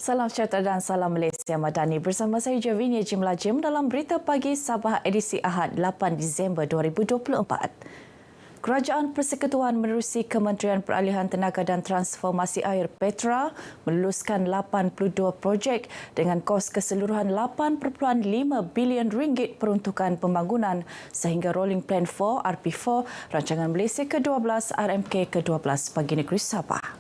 Salam sejahtera dan salam Malaysia Madani. Bersama saya Javinia Jimlajim dalam Berita Pagi Sabah edisi Ahad 8 Disember 2024. Kerajaan Persekutuan menerusi Kementerian Peralihan Tenaga dan Transformasi Air Petra meluluskan 82 projek dengan kos keseluruhan 8.5 bilion ringgit peruntukan pembangunan sehingga Rolling Plan 4 RP4 Rancangan Malaysia ke-12 RMK ke-12 bagi negeri Sabah.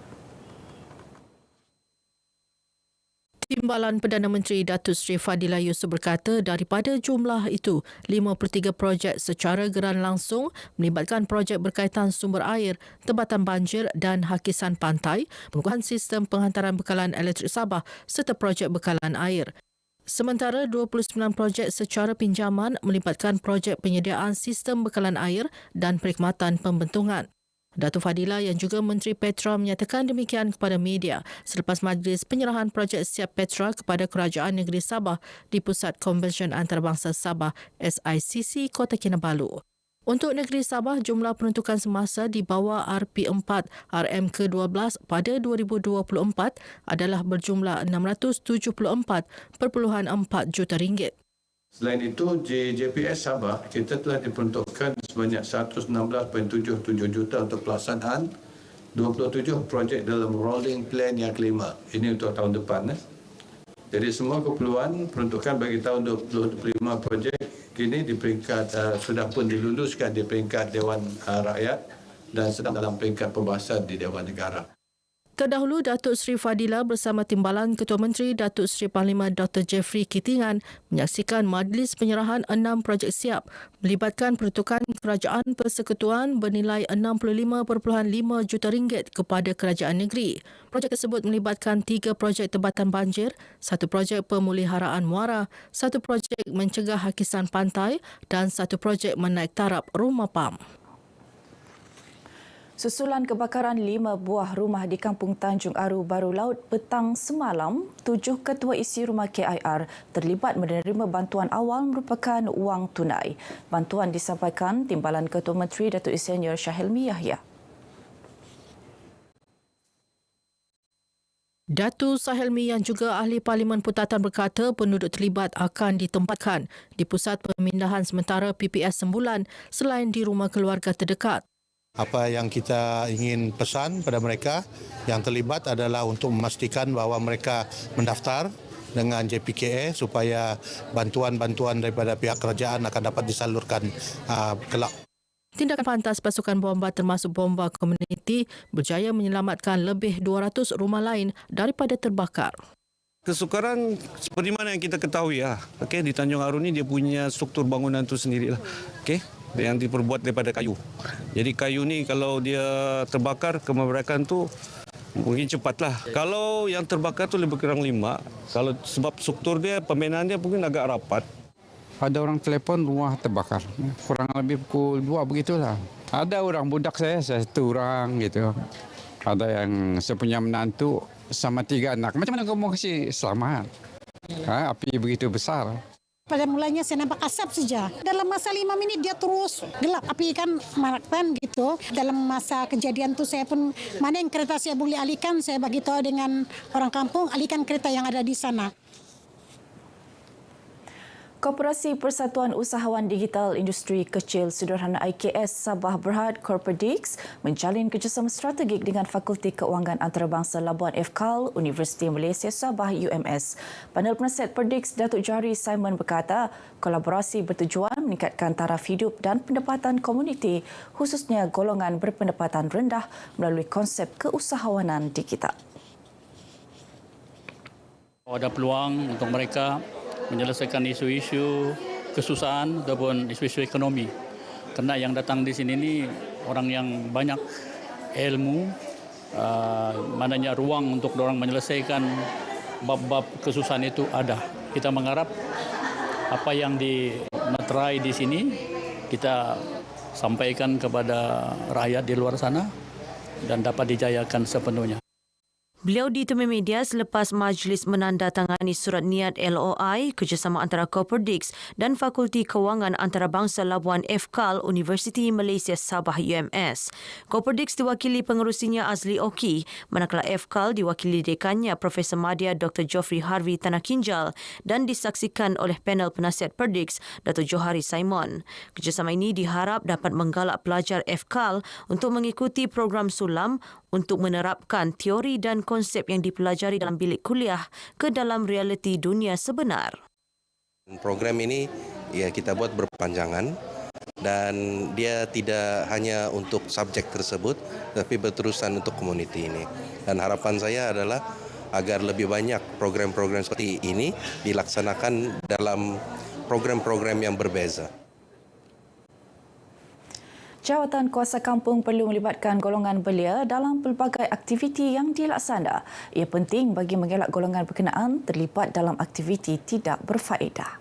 Timbalan Perdana Menteri Datuk Seri Fadillah Yusof berkata daripada jumlah itu, 53 projek secara geran langsung melibatkan projek berkaitan sumber air, tebatan banjir dan hakisan pantai, pengukuhan sistem penghantaran bekalan elektrik Sabah serta projek bekalan air. Sementara 29 projek secara pinjaman melibatkan projek penyediaan sistem bekalan air dan perkhidmatan pembentungan. Datuk Fadillah yang juga Menteri Petra menyatakan demikian kepada media selepas majlis penyerahan projek siap Petra kepada Kerajaan Negeri Sabah di Pusat Konvensyen Antarabangsa Sabah SICC Kota Kinabalu. Untuk negeri Sabah, jumlah peruntukan semasa di bawah RP4 RM ke-12 pada 2024 adalah berjumlah 674.4 juta ringgit. Selain itu, JPS Sabah kita telah diperuntukkan sebanyak 116.77 juta untuk pelaksanaan 27 projek dalam rolling plan yang kelima. Ini untuk tahun depan. Jadi semua keperluan peruntukan bagi tahun 2025 projek kini di peringkat sudah pun diluluskan di peringkat Dewan Rakyat dan sedang dalam peringkat pembahasan di Dewan Negara. Terdahulu, Datuk Seri Fadillah bersama Timbalan Ketua Menteri Datuk Seri Panglima Dr. Jeffrey Kitingan menyaksikan majlis penyerahan 6 projek siap melibatkan peruntukan Kerajaan Persekutuan bernilai 65.5 juta ringgit kepada kerajaan negeri. Projek tersebut melibatkan 3 projek tebatan banjir, 1 projek pemuliharaan muara, 1 projek mencegah hakisan pantai dan 1 projek menaik taraf rumah PAM. Susulan kebakaran 5 buah rumah di Kampung Tanjung Aru Baru Laut petang semalam, 7 ketua isi rumah KIR terlibat menerima bantuan awal merupakan wang tunai. Bantuan disampaikan Timbalan Ketua Menteri Datuk Insinyur Syahelmi Yahya. Datu Sahelmi yang juga Ahli Parlimen Putatan berkata penduduk terlibat akan ditempatkan di Pusat Pemindahan Sementara PPS Sembulan selain di rumah keluarga terdekat. Apa yang kita ingin pesan pada mereka yang terlibat adalah untuk memastikan bahawa mereka mendaftar dengan JPKA supaya bantuan-bantuan daripada pihak kerajaan akan dapat disalurkan kelak. Tindakan pantas pasukan bomba termasuk bomba komuniti berjaya menyelamatkan lebih 200 rumah lain daripada terbakar. Kesukaran seperti mana yang kita ketahui di Tanjung Aru ni dia punya struktur bangunan tu sendirilah. Yang diperbuat daripada kayu. Jadi kayu ni kalau dia terbakar, kemerokan tu mungkin cepatlah. Kalau yang terbakar tu lebih kurang 5, kalau sebab struktur dia, pembinaan dia mungkin agak rapat. Ada orang telefon rumah terbakar. Kurang lebih pukul 2 begitulah. Ada orang budak saya 1 orang gitu. Ada yang saya punya menantu sama 3 anak. Macam mana kamu kasih selamat? Api begitu besar. Pada mulanya saya nampak asap saja. Dalam masa 5 minit dia terus gelap. Api kan marakkan gitu. Dalam masa kejadian tu saya pun, mana yang kereta saya boleh alihkan, saya bagi tahu dengan orang kampung, alihkan kereta yang ada di sana. Koperasi Persatuan Usahawan Digital Industri Kecil Sederhana IKS Sabah Berhad Corperdix menjalin kerjasama strategik dengan Fakulti Keuangan Antarabangsa Labuan FKAL Universiti Malaysia Sabah UMS. Panel penasihat Perdix Datuk Jari Simon berkata kolaborasi bertujuan meningkatkan taraf hidup dan pendapatan komuniti khususnya golongan berpendapatan rendah melalui konsep keusahawanan digital. Ada peluang untuk mereka menyelesaikan isu-isu kesusahan ataupun isu-isu ekonomi. Kerana yang datang di sini ni orang yang banyak ilmu, maknanya ruang untuk orang menyelesaikan bab-bab kesusahan itu ada. Kita mengharap apa yang dimeterai di sini kita sampaikan kepada rakyat di luar sana dan dapat dijayakan sepenuhnya. Beliau ditemui media selepas majlis menandatangani surat niat LOI kerjasama antara Koperdix dan Fakulti Kewangan Antarabangsa Labuan FKAL Universiti Malaysia Sabah UMS. Koperdix diwakili pengerusinya Azli Oki, manakala FKAL diwakili dekannya Profesor Madya Dr. Geoffrey Harvey Tanah Kinjal dan disaksikan oleh panel penasihat Perdix Dato' Johari Simon. Kerjasama ini diharap dapat menggalak pelajar FKAL untuk mengikuti program sulam untuk menerapkan teori dan konsep yang dipelajari dalam bilik kuliah ke dalam realiti dunia sebenar. Program ini ya kita buat berpanjangan dan dia tidak hanya untuk subjek tersebut tapi berterusan untuk komuniti ini. Dan harapan saya adalah agar lebih banyak program-program seperti ini dilaksanakan dalam program-program yang berbeza. Jawatan Kuasa Kampung perlu melibatkan golongan belia dalam pelbagai aktiviti yang dilaksana. Ia penting bagi mengelak golongan berkenaan terlibat dalam aktiviti tidak berfaedah.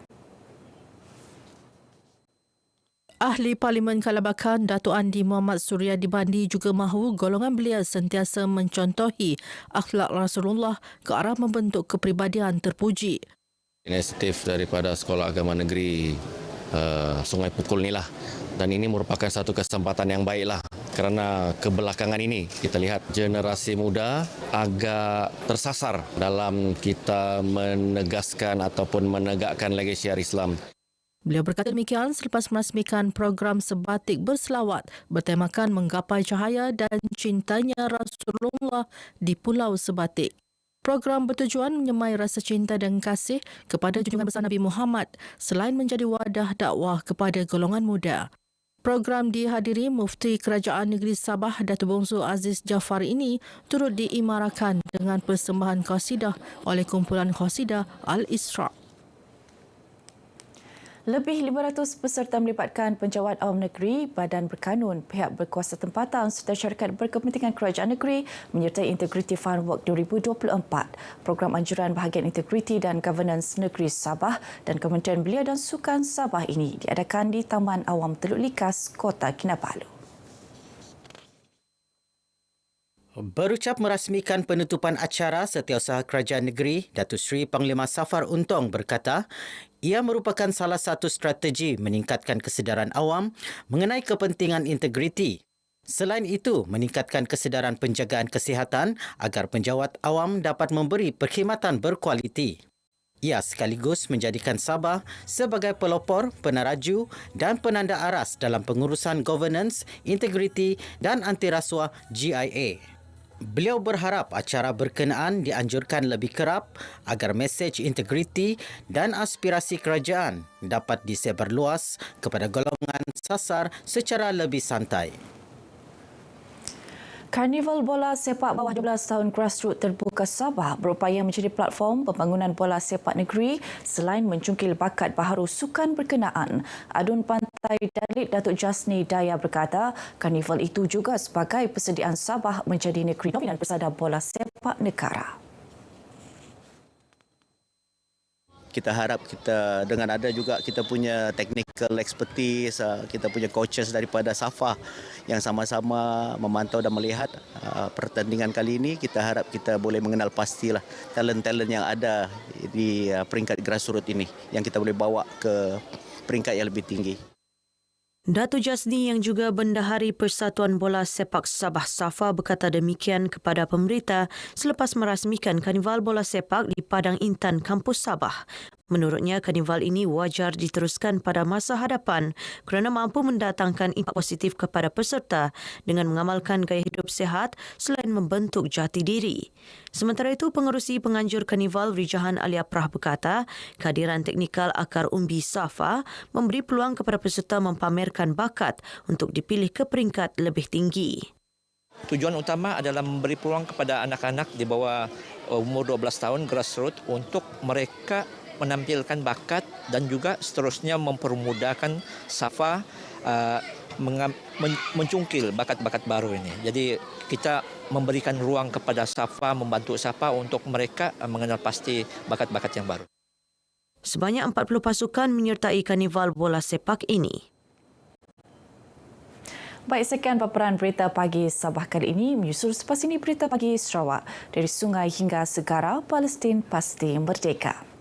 Ahli Parlimen Kalabakan Dato' Andi Muhammad Suryadi Bandi juga mahu golongan belia sentiasa mencontohi akhlak Rasulullah ke arah membentuk kepribadian terpuji. Inisiatif daripada Sekolah Agama Negeri Sungai Pukul inilah. Dan ini merupakan satu kesempatan yang baiklah kerana kebelakangan ini kita lihat generasi muda agak tersasar dalam kita menegaskan ataupun menegakkan legasi Islam. Beliau berkata demikian selepas merasmikan program sebatik berselawat bertemakan menggapai cahaya dan cintanya Rasulullah di Pulau Sebatik. Program bertujuan menyemai rasa cinta dan kasih kepada junjungan besar Nabi Muhammad selain menjadi wadah dakwah kepada golongan muda. Program dihadiri Mufti Kerajaan Negeri Sabah Datuk Bongsu Aziz Jaafar ini turut diimarakan dengan persembahan qasidah oleh kumpulan qasidah Al-Isra'. Lebih 500 peserta melibatkan penjawat awam negeri, badan berkanun, pihak berkuasa tempatan serta syarikat berkepentingan kerajaan negeri menyertai Integrity Framework 2024. Program anjuran bahagian integriti dan governance negeri Sabah dan Kementerian Belia dan Sukan Sabah ini diadakan di Taman Awam Teluk Likas, Kota Kinabalu. Berucap merasmikan penutupan acara, Setiausaha Kerajaan Negeri, Datuk Seri Panglima Safar Untong berkata, ia merupakan salah satu strategi meningkatkan kesedaran awam mengenai kepentingan integriti. Selain itu, meningkatkan kesedaran penjagaan kesihatan agar penjawat awam dapat memberi perkhidmatan berkualiti. Ia sekaligus menjadikan Sabah sebagai pelopor, peneraju dan penanda aras dalam pengurusan governance, integriti dan anti rasuah GIA. Beliau berharap acara berkenaan dianjurkan lebih kerap agar mesej integriti dan aspirasi kerajaan dapat disebar luas kepada golongan sasar secara lebih santai. Karnival Bola Sepak Bawah 12 tahun Grassroots Terbuka Sabah berupaya menjadi platform pembangunan bola sepak negeri selain mencungkil bakat baharu sukan berkenaan. Adun Pantai Dalit Datuk Jasni Daya berkata, karnival itu juga sebagai persediaan Sabah menjadi negeri dominan pesada bola sepak negara. Kita harap kita dengan ada juga kita punya technical expertise, kita punya coaches daripada SAFA yang sama-sama memantau dan melihat pertandingan kali ini. Kita harap kita boleh mengenal pastilah talent-talent yang ada di peringkat grassroots ini yang kita boleh bawa ke peringkat yang lebih tinggi. Datuk Jasni yang juga Bendahari Persatuan Bola Sepak Sabah SAFA berkata demikian kepada pemberita selepas merasmikan Karnival Bola Sepak di Padang Intan, Kampus Sabah. Menurutnya, karnival ini wajar diteruskan pada masa hadapan kerana mampu mendatangkan impak positif kepada peserta dengan mengamalkan gaya hidup sihat selain membentuk jati diri. Sementara itu, pengerusi penganjur karnival Rijahan Alia Prah berkata, kehadiran teknikal akar umbi SAFA memberi peluang kepada peserta mempamerkan bakat untuk dipilih ke peringkat lebih tinggi. Tujuan utama adalah memberi peluang kepada anak-anak di bawah umur 12 tahun grassroots untuk mereka menampilkan bakat dan juga seterusnya mempermudahkan SAFA mencungkil bakat-bakat baru ini. Jadi kita memberikan ruang kepada SAFA, membantu SAFA untuk mereka mengenal pasti bakat-bakat yang baru. Sebanyak 40 pasukan menyertai karnival bola sepak ini. Baik, sekian paparan berita pagi Sabah kali ini. Menyusul selepas ini berita pagi Sarawak. Dari sungai hingga segara, Palestin pasti merdeka.